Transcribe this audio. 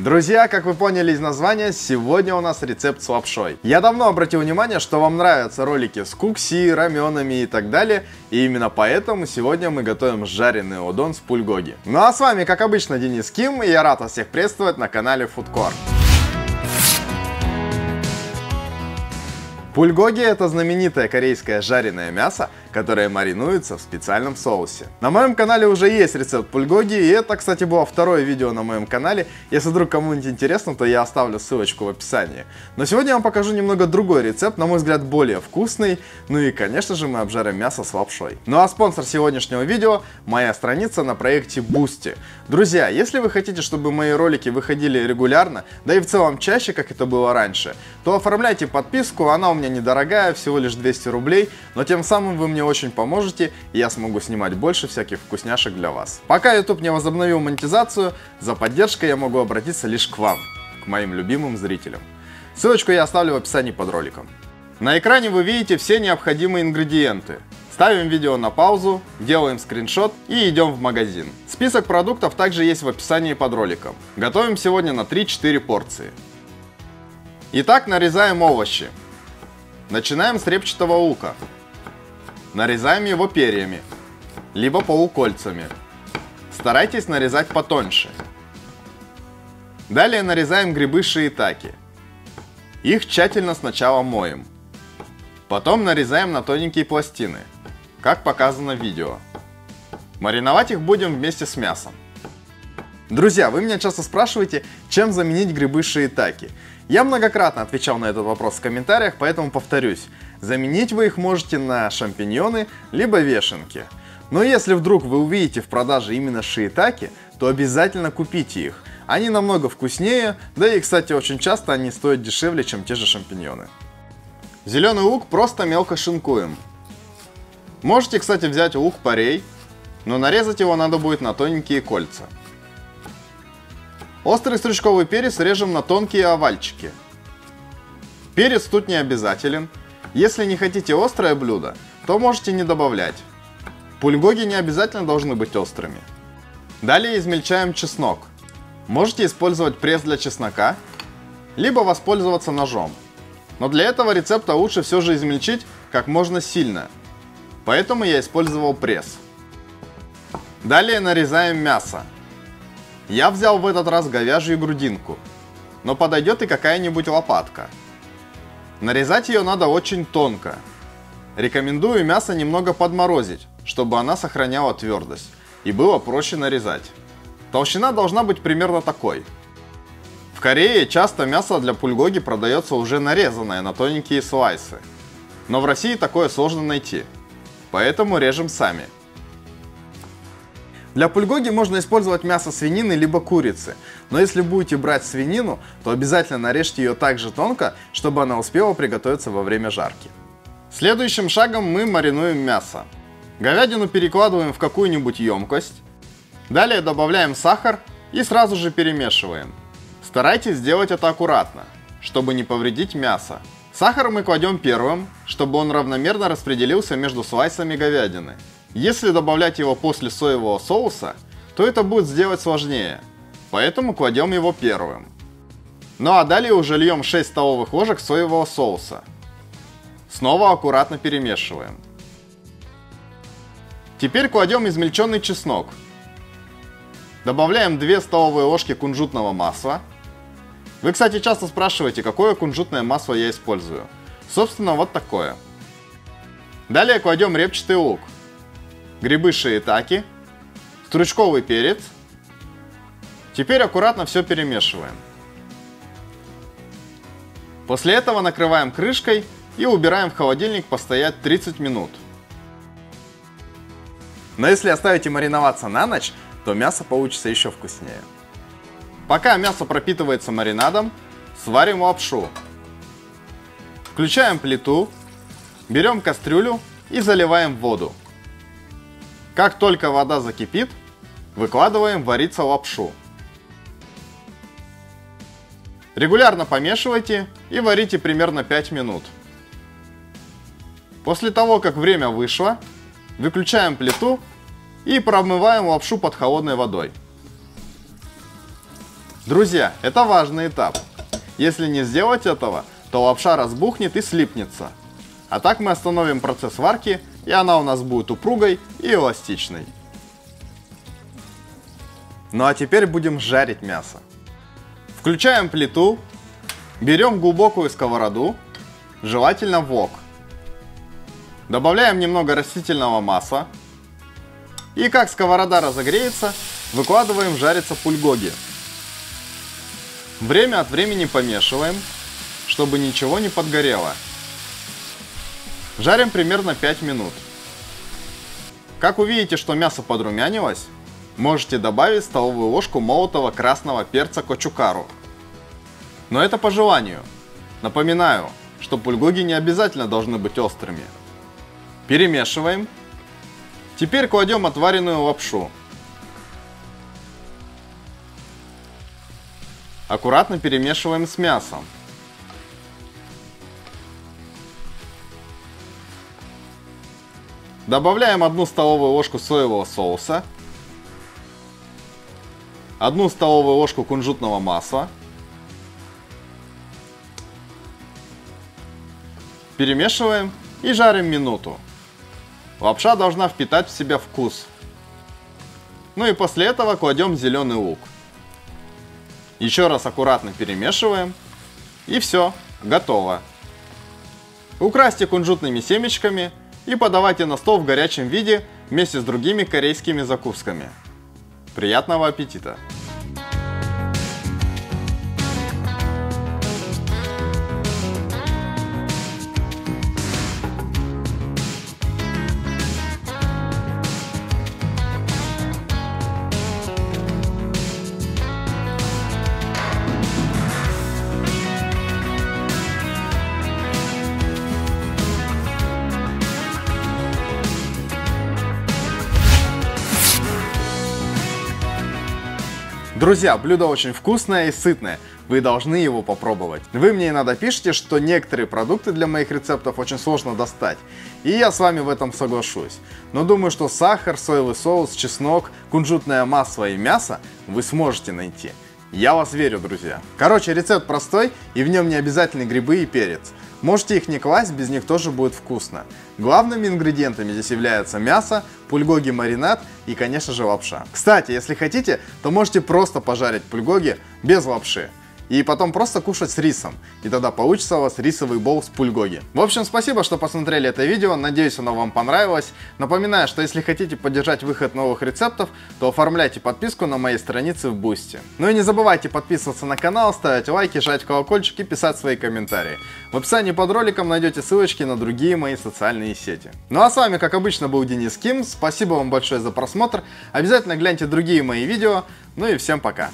Друзья, как вы поняли из названия, сегодня у нас рецепт с лапшой. Я давно обратил внимание, что вам нравятся ролики с кукси, раменами и так далее, и именно поэтому сегодня мы готовим жареный удон с пульгоги. Ну а с вами, как обычно, Денис Ким, и я рад вас всех приветствовать на канале Foodcore. Пульгоги — это знаменитое корейское жареное мясо, которое маринуется в специальном соусе. На моем канале уже есть рецепт пульгоги, и это, кстати, было второе видео на моем канале. Если вдруг кому-нибудь интересно, то я оставлю ссылочку в описании. Но сегодня я вам покажу немного другой рецепт, на мой взгляд, более вкусный. Ну и, конечно же, мы обжарим мясо с лапшой. Ну а спонсор сегодняшнего видео — моя страница на проекте Boosty. Друзья, если вы хотите, чтобы мои ролики выходили регулярно, да и в целом чаще, как это было раньше, то оформляйте подписку, она у меня недорогая, всего лишь 200 рублей, но тем самым вы мне очень поможете, и я смогу снимать больше всяких вкусняшек для вас. Пока YouTube не возобновил монетизацию, за поддержкой я могу обратиться лишь к вам, к моим любимым зрителям. Ссылочку я оставлю в описании под роликом. На экране вы видите все необходимые ингредиенты. Ставим видео на паузу, делаем скриншот и идем в магазин. Список продуктов также есть в описании под роликом. Готовим сегодня на 3-4 порции. Итак, нарезаем овощи. Начинаем с репчатого лука. Нарезаем его перьями, либо полукольцами. Старайтесь нарезать потоньше. Далее нарезаем грибы шиитаке. Их тщательно сначала моем. Потом нарезаем на тоненькие пластины, как показано в видео. Мариновать их будем вместе с мясом. Друзья, вы меня часто спрашиваете, чем заменить грибы шиитаке. Я многократно отвечал на этот вопрос в комментариях, поэтому повторюсь. Заменить вы их можете на шампиньоны, либо вешенки. Но если вдруг вы увидите в продаже именно шиитаке, то обязательно купите их. Они намного вкуснее, да и, кстати, очень часто они стоят дешевле, чем те же шампиньоны. Зеленый лук просто мелко шинкуем. Можете, кстати, взять лук-порей, но нарезать его надо будет на тоненькие кольца. Острый стручковый перец режем на тонкие овальчики. Перец тут не обязателен. Если не хотите острое блюдо, то можете не добавлять. Пульгоги не обязательно должны быть острыми. Далее измельчаем чеснок. Можете использовать пресс для чеснока, либо воспользоваться ножом. Но для этого рецепта лучше все же измельчить как можно сильно. Поэтому я использовал пресс. Далее нарезаем мясо. Я взял в этот раз говяжью грудинку, но подойдет и какая-нибудь лопатка. Нарезать ее надо очень тонко. Рекомендую мясо немного подморозить, чтобы она сохраняла твердость и было проще нарезать. Толщина должна быть примерно такой. В Корее часто мясо для пульгоги продается уже нарезанное на тоненькие слайсы, но в России такое сложно найти, поэтому режем сами. Для пульгоги можно использовать мясо свинины либо курицы, но если будете брать свинину, то обязательно нарежьте ее так же тонко, чтобы она успела приготовиться во время жарки. Следующим шагом мы маринуем мясо. Говядину перекладываем в какую-нибудь емкость, далее добавляем сахар и сразу же перемешиваем. Старайтесь сделать это аккуратно, чтобы не повредить мясо. Сахар мы кладем первым, чтобы он равномерно распределился между слайсами говядины. Если добавлять его после соевого соуса, то это будет сделать сложнее, поэтому кладем его первым. Ну а далее уже льем 6 столовых ложек соевого соуса. Снова аккуратно перемешиваем. Теперь кладем измельченный чеснок. Добавляем 2 столовые ложки кунжутного масла. Вы, кстати, часто спрашиваете, какое кунжутное масло я использую. Собственно, вот такое. Далее кладем репчатый лук, грибы шиитаке, стручковый перец. Теперь аккуратно все перемешиваем. После этого накрываем крышкой и убираем в холодильник постоять 30 минут. Но если оставите мариноваться на ночь, то мясо получится еще вкуснее. Пока мясо пропитывается маринадом, сварим лапшу. Включаем плиту, берем кастрюлю и заливаем воду. Как только вода закипит, выкладываем вариться лапшу. Регулярно помешивайте и варите примерно 5 минут. После того, как время вышло, выключаем плиту и промываем лапшу под холодной водой. Друзья, это важный этап. Если не сделать этого, то лапша разбухнет и слипнется. А так мы остановим процесс варки, и она у нас будет упругой и эластичной. Ну а теперь будем жарить мясо. Включаем плиту, берем глубокую сковороду, желательно вок. Добавляем немного растительного масла. И как сковорода разогреется, выкладываем жариться бульгоги. Время от времени помешиваем, чтобы ничего не подгорело. Жарим примерно 5 минут. Как увидите, что мясо подрумянилось, можете добавить столовую ложку молотого красного перца кочукару. Но это по желанию. Напоминаю, что бульгоги не обязательно должны быть острыми. Перемешиваем. Теперь кладем отваренную лапшу. Аккуратно перемешиваем с мясом. Добавляем 1 столовую ложку соевого соуса, 1 столовую ложку кунжутного масла. Перемешиваем и жарим минуту. Лапша должна впитать в себя вкус. Ну и после этого кладем зеленый лук. Еще раз аккуратно перемешиваем. И все, готово. Украсьте кунжутными семечками и подавайте на стол в горячем виде вместе с другими корейскими закусками. Приятного аппетита! Друзья, блюдо очень вкусное и сытное. Вы должны его попробовать. Вы мне иногда пишете, что некоторые продукты для моих рецептов очень сложно достать. И я с вами в этом соглашусь. Но думаю, что сахар, соевый соус, чеснок, кунжутное масло и мясо вы сможете найти. Я вас верю, друзья. Короче, рецепт простой, и в нем не обязательны грибы и перец. Можете их не класть, без них тоже будет вкусно. Главными ингредиентами здесь являются мясо, бульгоги маринад и, конечно же, лапша. Кстати, если хотите, то можете просто пожарить бульгоги без лапши. И потом просто кушать с рисом. И тогда получится у вас рисовый боул с бульгоги. В общем, спасибо, что посмотрели это видео. Надеюсь, оно вам понравилось. Напоминаю, что если хотите поддержать выход новых рецептов, то оформляйте подписку на моей странице в Boosty. Ну и не забывайте подписываться на канал, ставить лайки, жать колокольчик и писать свои комментарии. В описании под роликом найдете ссылочки на другие мои социальные сети. Ну а с вами, как обычно, был Денис Ким. Спасибо вам большое за просмотр. Обязательно гляньте другие мои видео. Ну и всем пока.